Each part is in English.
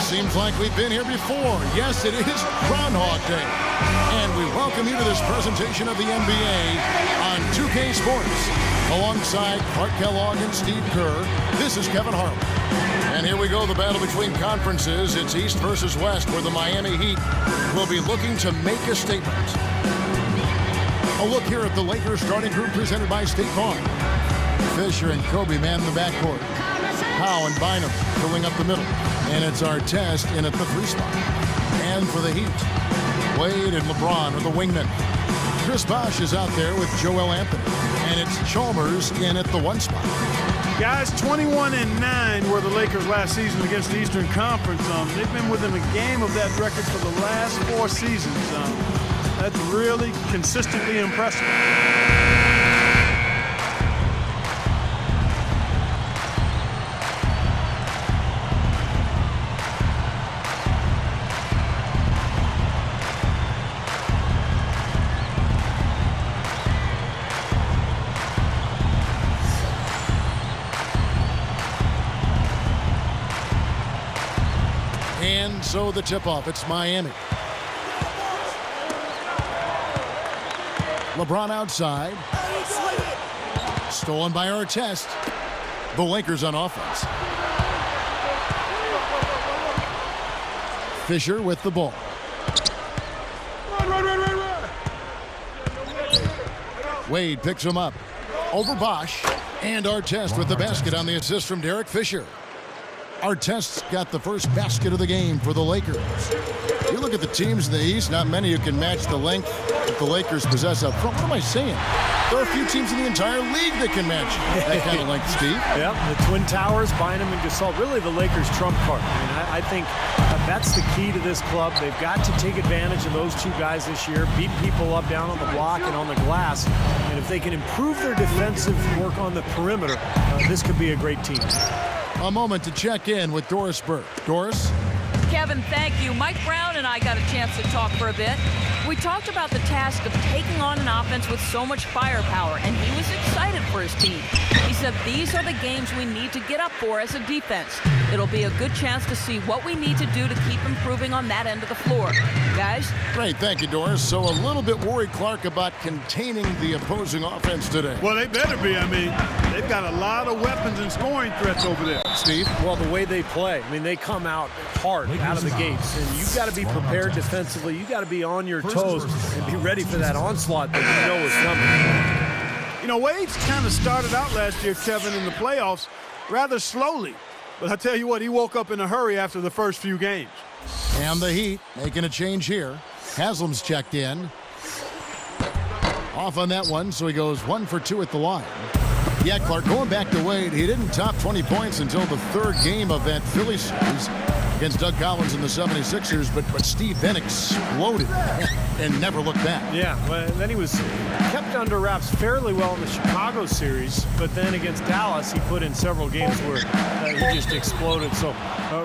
Seems like we've been here before. Yes, it is Groundhog Day. And we welcome you to this presentation of the NBA on 2K Sports. Alongside Clark Kellogg and Steve Kerr, this is Kevin Harlan. And here we go, the battle between conferences. It's East versus West, where the Miami Heat will be looking to make a statement. A look here at the Lakers starting group presented by State Farm. Fisher and Kobe man the backcourt. Howe and Bynum filling up the middle. And it's Artest in at the 3 spot. And for the Heat, Wade and LeBron are the wingmen. Chris Bosh is out there with Joel Anthony. And it's Chalmers in at the 1 spot. Guys, 21-9 were the Lakers last season against the Eastern Conference. They've been within a game of that record for the last 4 seasons. That's really consistently impressive. And so the tip-off, it's Miami. LeBron outside. Stolen by Artest. The Lakers on offense. Fisher with the ball. Wade picks him up. Over Bosh. And Artest with the basket on the assist from Derek Fisher. Artest's got the first basket of the game for the Lakers. You look at the teams in the East, not many who can match the length that the Lakers possess up front. What am I saying? There are a few teams in the entire league that can match that kind of length, Steve. Yep, the Twin Towers, Bynum and Gasol, really the Lakers' trump card. I mean, I think that's the key to this club. They've got to take advantage of those 2 guys this year, beat people up down on the block and on the glass. And if they can improve their defensive work on the perimeter, this could be a great team. A moment to check in with Doris Burke. Doris? Kevin, thank you. Mike Brown and I got a chance to talk for a bit. We talked about the task of taking on an offense with so much firepower, and he was excited for his team. He said these are the games we need to get up for as a defense. It'll be a good chance to see what we need to do to keep improving on that end of the floor. Guys? Great, thank you, Doris. So a little bit worried, Clark, about containing the opposing offense today. Well, they better be. I mean, they've got a lot of weapons and scoring threats over there. Steve? Well, the way they play, I mean, they come out hard out of the gates, and you've got to be prepared defensively. You've got to be on your toes and be ready for that onslaught that you know is coming. You know, Wade's kind of started out last year, Kevin, in the playoffs rather slowly. But I tell you what, he woke up in a hurry after the first few games. And the Heat making a change here. Haslam's checked in. Off on that one, so he goes 1 for 2 at the line. Yeah, Clark, going back to Wade, he didn't top 20 points until the 3rd game of that Philly series against Doug Collins and the 76ers, but Steve then exploded and never looked back. Yeah, well, then he was kept under wraps fairly well in the Chicago series, but then against Dallas, he put in several games where he just exploded. So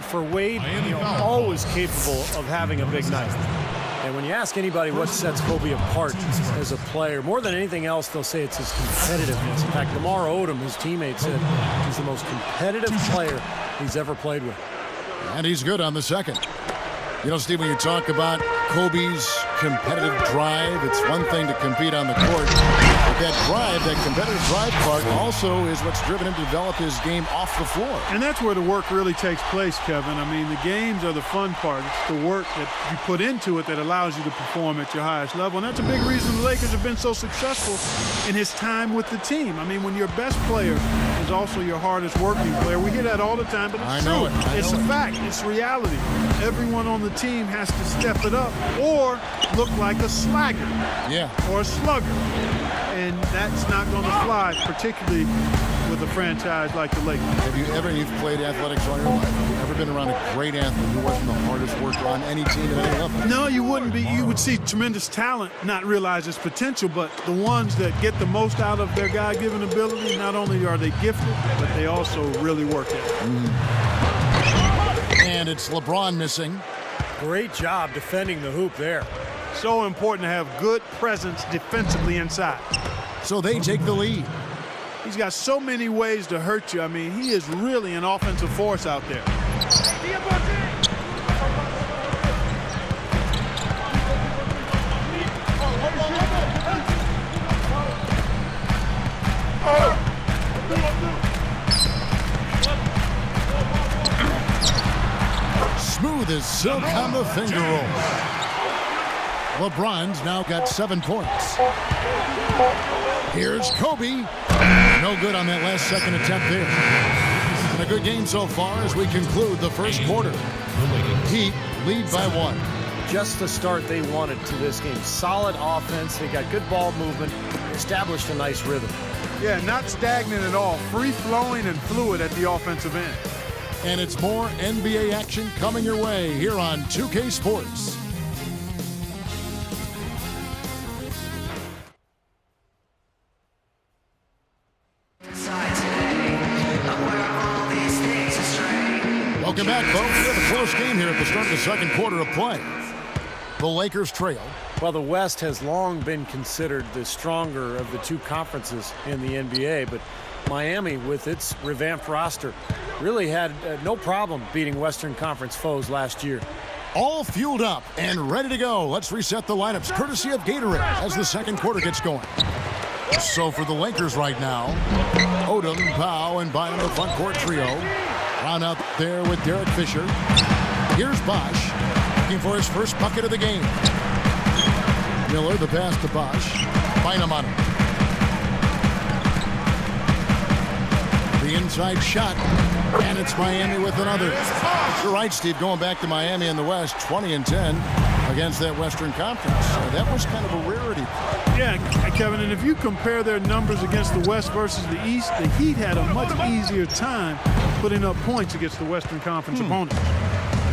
for Wade, always capable of having a big night. And when you ask anybody what sets Kobe apart as a player, more than anything else, they'll say it's his competitiveness. In fact, Lamar Odom, his teammate, said he's the most competitive player he's ever played with. And he's good on the second. You know, Steve, when you talk about Kobe's competitive drive, it's one thing to compete on the court. But that drive, that competitive drive part, also is what's driven him to develop his game off the floor. And that's where the work really takes place, Kevin. I mean, the games are the fun part. It's the work that you put into it that allows you to perform at your highest level. And that's a big reason the Lakers have been so successful in his time with the team. I mean, when your best player is also your hardest working player, we hear that all the time, but it's true. It's a fact. It's reality. Everyone on the team has to step it up or look like a slagger or a slugger. And that's not going to fly, particularly with a franchise like the Lakers. Have you ever, you've played athletics all your life, have you ever been around a great athlete who wasn't the hardest worker on any team at any level? No, you wouldn't be. You would see tremendous talent not realize its potential, but the ones that get the most out of their God-given ability, not only are they gifted, but they also really work at it. And it's LeBron missing. Great job defending the hoop there. So important to have good presence defensively inside. So they take the lead. He's got so many ways to hurt you. I mean, he is really an offensive force out there. Smooth as silk on the finger roll. LeBron's now got 7 points. Here's Kobe. No good on that last second attempt there. And a good game so far as we conclude the first quarter. Heat lead by 1. Just the start they wanted to this game. Solid offense. They got good ball movement. Established a nice rhythm. Yeah, not stagnant at all. Free-flowing and fluid at the offensive end. And it's more NBA action coming your way here on 2K Sports. Welcome back, folks. We have a close game here at the start of the second quarter of play. The Lakers trail. Well, the West has long been considered the stronger of the two conferences in the NBA, but Miami, with its revamped roster, really had no problem beating Western Conference foes last year. All fueled up and ready to go. Let's reset the lineups, courtesy of Gatorade, as the second quarter gets going. So for the Lakers right now, Odom, Powell, and Bynum, the front court trio. Round out there with Derek Fisher. Here's Bosh, looking for his first bucket of the game. Miller, the pass to Bosh. Bynum on him. The inside shot, and it's Miami with another. You're right, Steve, going back to Miami in the West, 20-10 against that Western Conference. So that was kind of a rarity. Yeah, Kevin, and if you compare their numbers against the West versus the East, the Heat had a much easier time putting up points against the Western Conference opponents.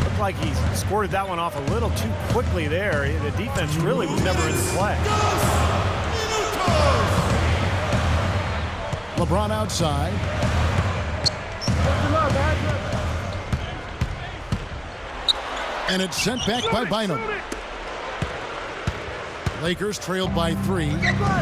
Looked like he squirted that one off a little too quickly there. The defense really was never in the play. LeBron outside. And it's sent back by Bynum. Lakers trailed by 3,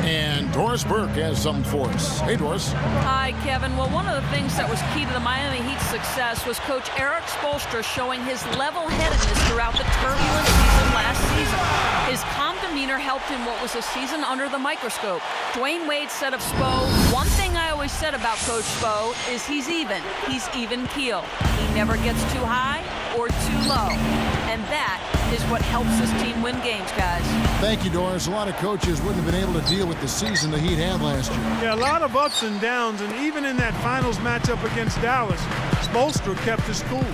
and Doris Burke has something for us. Hey, Doris. Hi, Kevin. Well, one of the things that was key to the Miami Heat's success was Coach Eric Spoelstra showing his level-headedness throughout the turbulent season last season. His calm demeanor helped in what was a season under the microscope. Dwayne Wade said of Spo, one thing I always said about Coach Spo is he's even. He's even keel. He never gets too high or too low. And that is what helps this team win games, guys. Thank you, Doris. A lot of coaches wouldn't have been able to deal with the season the Heat had last year. Yeah, a lot of ups and downs, and even in that finals matchup against Dallas, Spoelstra kept his cool.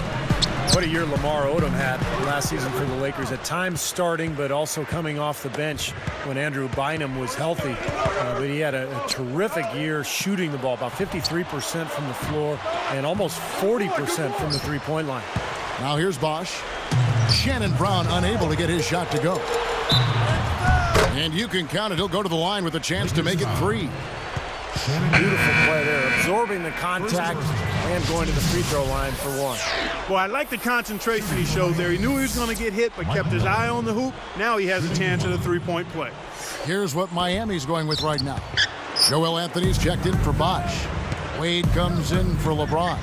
What a year Lamar Odom had last season for the Lakers, at times starting but also coming off the bench when Andrew Bynum was healthy. But he had a terrific year shooting the ball, about 53% from the floor and almost 40% from the three-point line. Now here's Bosh. Shannon Brown unable to get his shot to go. And you can count it. He'll go to the line with a chance to make it 3. Beautiful play there, absorbing the contact and going to the free throw line for 1. Well, I like the concentration he showed there. He knew he was going to get hit, but kept his eye on the hoop. Now he has a chance at a three-point play. Here's what Miami's going with right now. Joel Anthony's checked in for Bosh. Wade comes in for LeBron.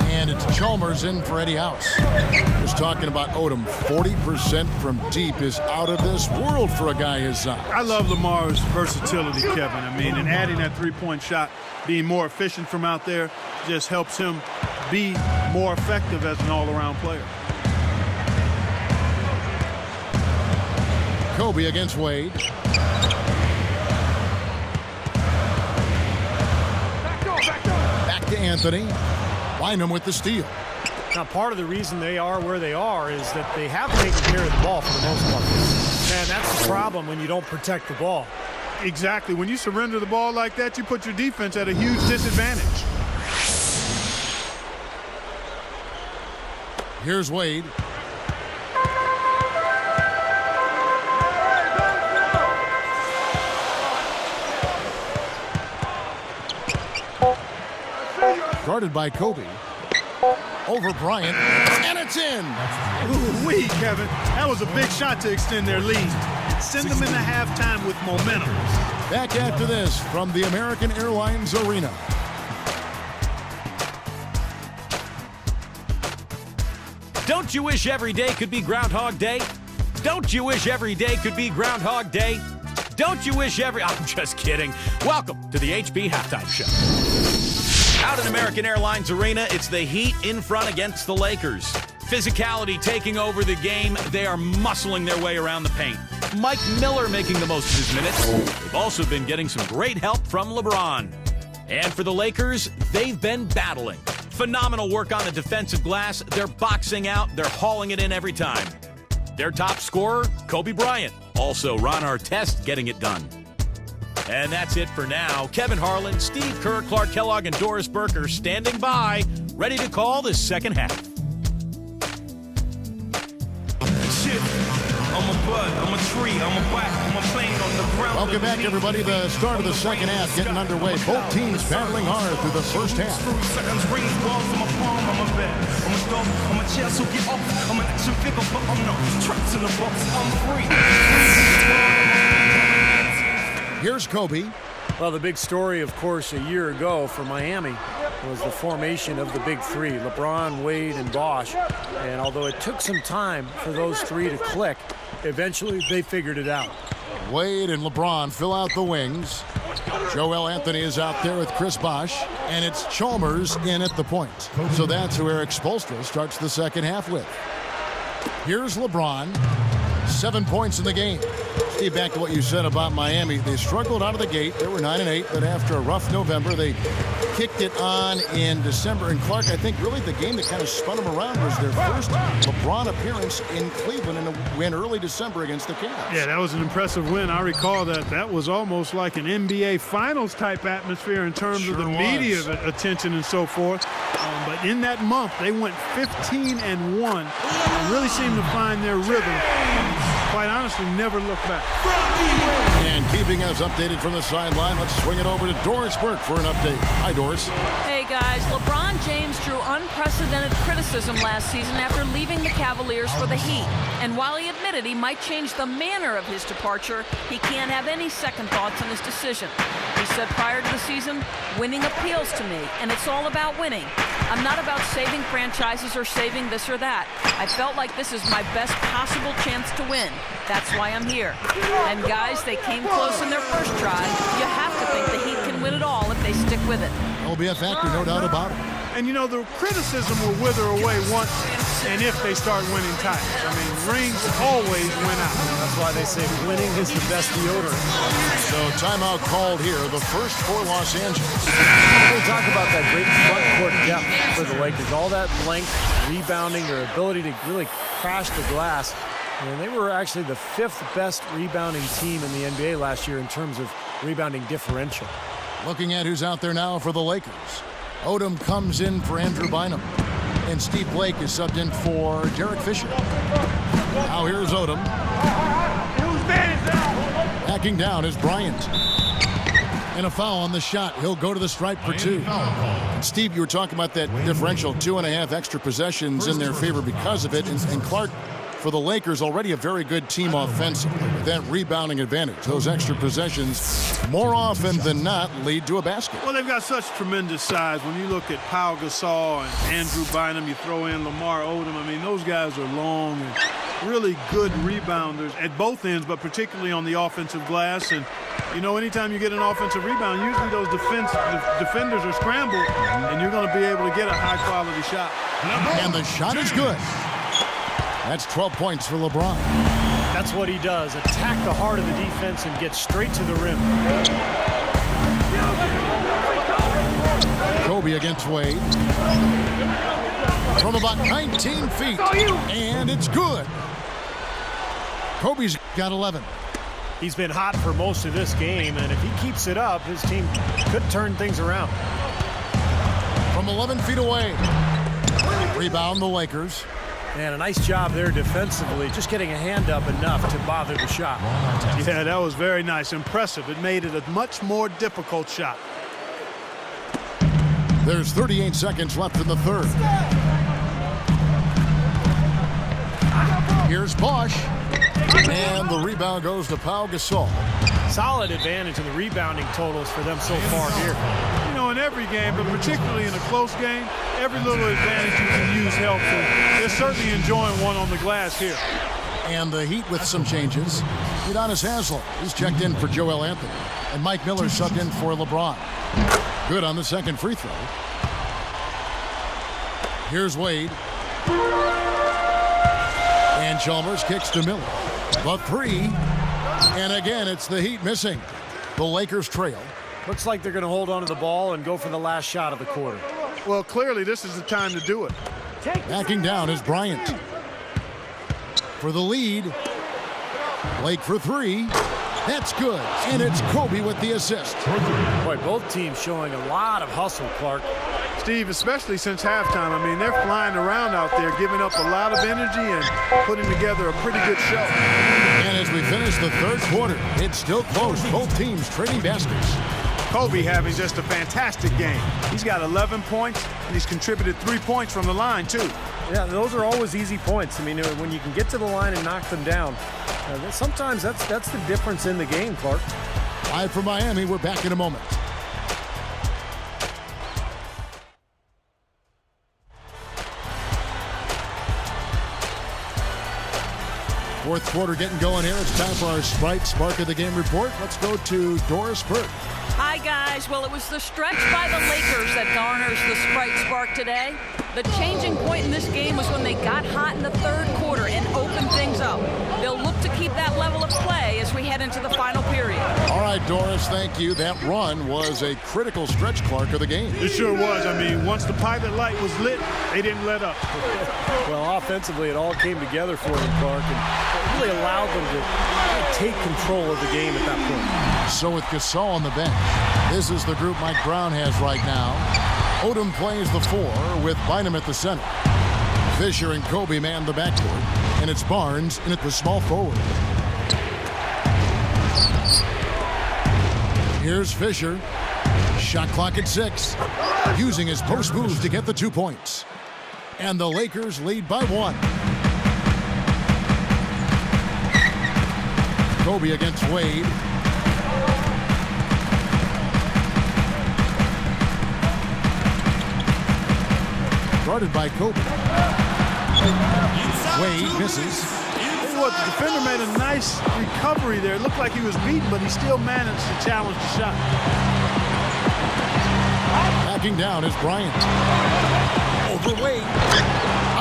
And it's Chalmers in for Eddie House. Just talking about Odom, 40% from deep is out of this world for a guy his size. I love Lamar's versatility, Kevin. I mean, and adding that three-point shot, being more efficient from out there, just helps him be more effective as an all-around player. Kobe against Wade. Back to Anthony. Bynum with the steal. Now, part of the reason they are where they are is that they have taken care of the ball for the most part. Man, that's the problem when you don't protect the ball. Exactly. When you surrender the ball like that, you put your defense at a huge disadvantage. Here's Wade. Guarded by Kobe. Over Bryant, and it's in. Ooh-wee, Kevin. That was a big shot to extend their lead. Send them into halftime with momentum. Back after this from the American Airlines Arena. Don't you wish every day could be Groundhog Day? Don't you wish every day could be Groundhog Day? Don't you wish every... I'm just kidding. Welcome to the HB Halftime Show. Out in American Airlines Arena, it's the Heat in front against the Lakers. Physicality taking over the game. They are muscling their way around the paint. Mike Miller making the most of his minutes. They've also been getting some great help from LeBron. And for the Lakers, they've been battling. Phenomenal work on the defensive glass. They're boxing out. They're hauling it in every time. Their top scorer, Kobe Bryant. Also, Ron Artest getting it done. And that's it for now. Kevin Harlan, Steve Kerr, Clark Kellogg, and Doris Burke are standing by, ready to call the second half. I'm a bud, I'm a tree, I'm a whack, I'm a plane on the ground. Welcome back, everybody. The start of the second half getting underway. Both teams battling hard through the first half. Seconds, rings, balls, I'm a palm, I'm a bed. I'm a dog, I'm a chair, so get off. I'm an action figure, but I'm not. Traps in the box, I'm free. Here's Kobe. Well, the big story, of course, a year ago for Miami was the formation of the big three, LeBron, Wade, and Bosh. And although it took some time for those three to click, eventually they figured it out. Wade and LeBron fill out the wings. Joel Anthony is out there with Chris Bosh, and it's Chalmers in at the point. So that's who Eric Spoelstra starts the second half with. Here's LeBron, 7 points in the game. Steve, back to what you said about Miami. They struggled out of the gate. They were 9-8, but after a rough November, they kicked it on in December. And Clark, I think really the game that kind of spun them around was their first LeBron appearance in Cleveland in a win early December against the Cavs. Yeah, that was an impressive win. I recall that. That was almost like an NBA Finals type atmosphere in terms of the media attention and so forth. But in that month, they went 15-1 and really seemed to find their rhythm. Quite honestly, never looked back. And keeping us updated from the sideline, let's swing it over to Doris Burke for an update. Hi, Doris. Hey, guys. LeBron James drew unprecedented criticism last season after leaving the Cavaliers for the Heat. And while he admitted he might change the manner of his departure, he can't have any second thoughts on his decision. He said prior to the season, winning appeals to me, and it's all about winning. I'm not about saving franchises or saving this or that. I felt like this is my best possible chance to win. That's why I'm here. And guys, they came close in their first try. You have to think the Heat can win it all if they stick with it. It'll be a factor, no doubt about it. And, you know, the criticism will wither away once and if they start winning titles. I mean, rings always win out. That's why they say winning is the best deodorant. So timeout called here, the first for Los Angeles. We talk about that great front court depth for the Lakers. All that length, rebounding, their ability to really crash the glass. And they were actually the 5th best rebounding team in the NBA last year in terms of rebounding differential. Looking at who's out there now for the Lakers. Odom comes in for Andrew Bynum. And Steve Blake is subbed in for Derek Fisher. Now here's Odom. Backing down is Bryant. And a foul on the shot. He'll go to the stripe for 2. Steve, you were talking about that differential, 2.5 extra possessions in their favor because of it. And Clark, for the Lakers, already a very good team offensively with that rebounding advantage. Those extra possessions, more often than not, lead to a basket. Well, they've got such tremendous size. When you look at Pau Gasol and Andrew Bynum, you throw in Lamar Odom. I mean, those guys are long and really good rebounders at both ends, but particularly on the offensive glass. And, you know, anytime you get an offensive rebound, usually those defenders are scrambled, and you're going to be able to get a high-quality shot. And the shot is good. That's 12 points for LeBron. That's what he does, attack the heart of the defense and get straight to the rim. Kobe against Wade. From about 19 feet. And it's good. Kobe's got 11. He's been hot for most of this game, and if he keeps it up, his team could turn things around. From 11 feet away. Rebound the Lakers. And a nice job there defensively, just getting a hand up enough to bother the shot. Yeah, that was very nice. Impressive. It made it a much more difficult shot. There's 38 seconds left in the third. Here's Bosh. And the rebound goes to Pau Gasol. Solid advantage in the rebounding totals for them so far here. You know, in every game, but particularly in a close game, every little advantage you can use helps. There's certainly enjoying one on the glass here. And the Heat with some changes. Udonis Haslem is checked in for Joel Anthony. And Mike Miller subbed in for LeBron. Good on the second free throw. Here's Wade. And Chalmers kicks to Miller. The three. And again, it's the Heat missing. The Lakers trail. Looks like they're going to hold on to the ball and go for the last shot of the quarter. Well, clearly this is the time to do it. Backing down is Bryant. For the lead. Blake for three. That's good. And it's Kobe with the assist. Boy, both teams showing a lot of hustle, Clark. Steve, especially since halftime, I mean, they're flying around out there, giving up a lot of energy and putting together a pretty good show. And as we finish the third quarter, it's still close. Both teams trading baskets. Kobe having just a fantastic game. He's got 11 points, and he's contributed 3 points from the line, too. Yeah, those are always easy points. I mean, when you can get to the line and knock them down, sometimes that's the difference in the game, Clark. Live from Miami, we're back in a moment. Fourth quarter getting going here. It's time for our Sprite Spark of the Game report. Let's go to Doris Burke. Hi, guys. Well, it was the stretch by the Lakers that garners the Sprite Spark today. The changing point in this game was when they got hot in the third quarter and opened things up. They'll look to keep that level of play as we head into the final period. All right, Doris, thank you. That run was a critical stretch, Clark, of the game. It sure was. I mean, once the pilot light was lit, they didn't let up. Well, offensively, it all came together for them, Clark, and it really allowed them to take control of the game at that point. So with Gasol on the bench, this is the group Mike Brown has right now. Odom plays the four with Bynum at the center. Fisher and Kobe man the backcourt, and it's Barnes in at the small forward. Here's Fisher. Shot clock at 6. Using his post move to get the 2 points. And the Lakers lead by 1. Kobe against Wade. Guarded by Kobe. Wade misses. What, the defender made a nice recovery there. It looked like he was beaten, but he still managed to challenge the shot. Backing down is Bryant. Over Wade.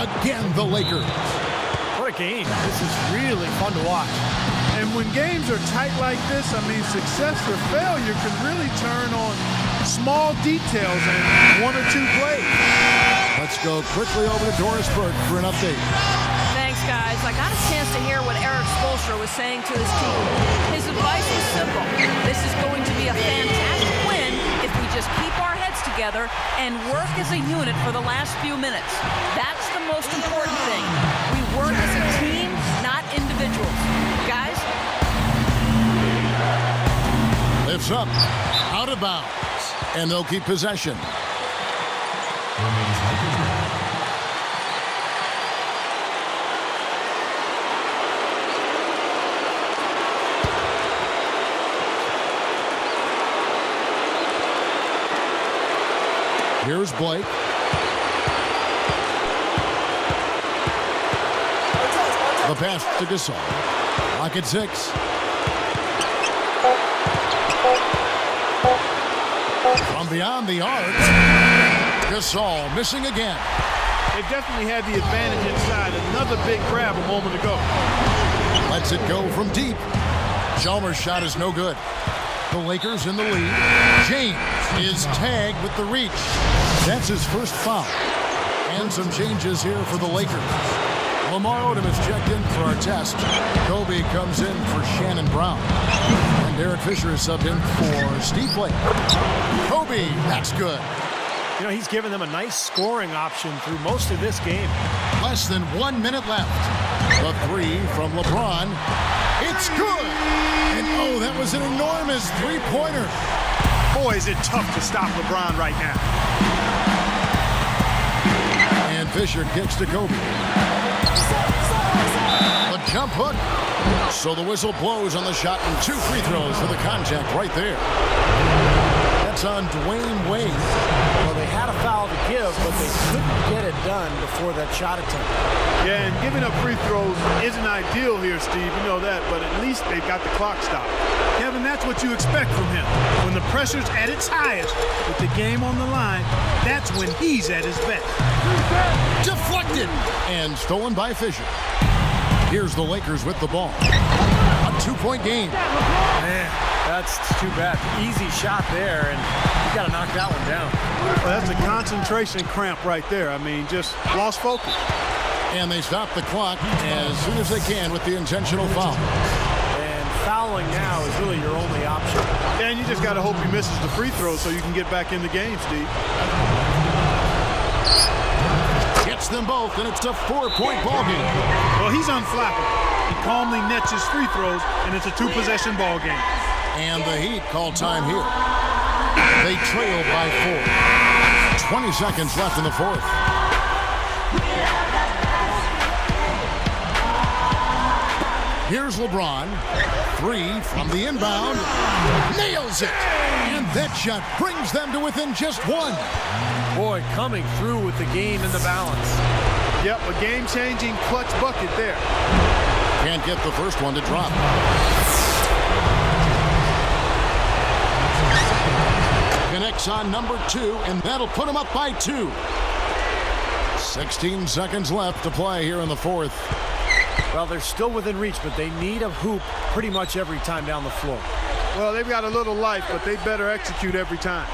Again, the Lakers. What a game. This is really fun to watch. And when games are tight like this, I mean, success or failure can really turn on small details and 1 or 2 plays. Let's go quickly over to Doris Burke for an update. Thanks, guys. I got a chance to hear what Eric Spoelstra was saying to his team. His advice was simple. This is going to be a fantastic win if we just keep our heads together and work as a unit for the last few minutes. That's the most important thing. We work as a team, not individuals. Guys? Lifts up. Out of bounds. And they'll keep possession. Here's Blake. The pass to Gasol. Lock at 6. From beyond the arc. Gasol missing again. They definitely had the advantage inside. Another big grab a moment ago. Lets it go from deep. Chalmers' shot is no good. The Lakers in the lead. James is tagged with the reach. That's his first foul. And some changes here for the Lakers. Lamar Odom is checked in for our test. Kobe comes in for Shannon Brown. And Derek Fisher is subbed in for Steve Blake. Kobe, that's good. You know, he's given them a nice scoring option through most of this game. Less than 1 minute left. The three from LeBron. It's good. And oh, that was an enormous three-pointer. Boy, is it tough to stop LeBron right now. And Fisher kicks to Kobe. The jump hook. So the whistle blows on the shot and 2 free throws for the contact right there. That's on Dwayne Wade. Well, they had a foul to give, but they couldn't get it done before that shot attempt. Yeah, and giving up free throws isn't ideal here, Steve. You know that, but at least they've got the clock stopped. Kevin, that's what you expect from him. When the pressure's at its highest, with the game on the line, that's when he's at his best. Deflected and stolen by Fisher. Here's the Lakers with the ball. A 2-point game. Man, that's too bad. Easy shot there, and you got to knock that one down. Well, that's a concentration cramp right there. I mean, just lost focus. And they stop the clock as soon as they can with the intentional foul. And fouling now is really your only option. And you just got to hope he misses the free throw so you can get back in the game, Steve. Gets them both, and it's a 4-point ball game. Well, he's unflappable. He calmly nets his free throws, and it's a 2-possession ball game. And the Heat call time here. They trail by 4. 20 seconds left in the fourth. Here's LeBron. 3 from the inbound. Nails it. And that shot brings them to within just 1. Boy, coming through with the game in the balance. Yep, a game-changing clutch bucket there. Can't get the first one to drop. Connects on number 2, and that'll put him up by 2. 16 seconds left to play here in the fourth. Well, they're still within reach, but they need a hoop pretty much every time down the floor. Well, they've got a little life, but they better execute every time.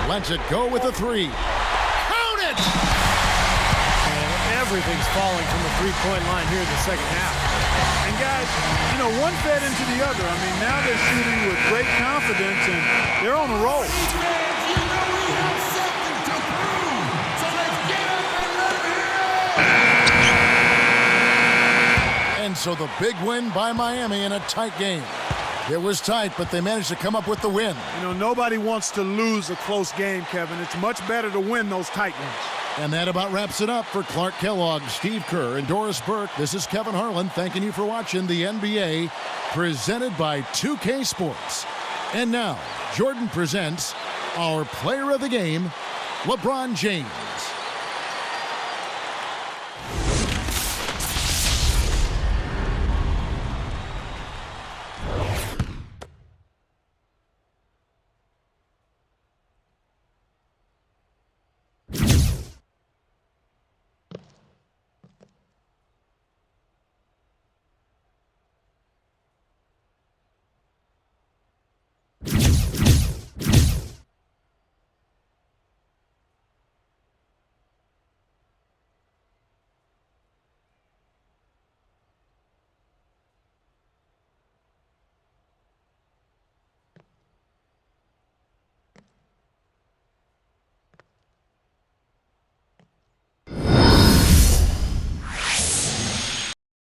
Lets it go with a 3. Count it! And everything's falling from the three-point line here in the second half. And guys, you know, one fed into the other. I mean, now they're shooting with great confidence, and they're on a roll. And so the big win by Miami in a tight game. It was tight, but they managed to come up with the win. You know, nobody wants to lose a close game, Kevin. It's much better to win those tight ones. And that about wraps it up for Clark Kellogg, Steve Kerr, and Doris Burke. This is Kevin Harlan thanking you for watching the NBA presented by 2K Sports. And now, Jordan presents our player of the game, LeBron James.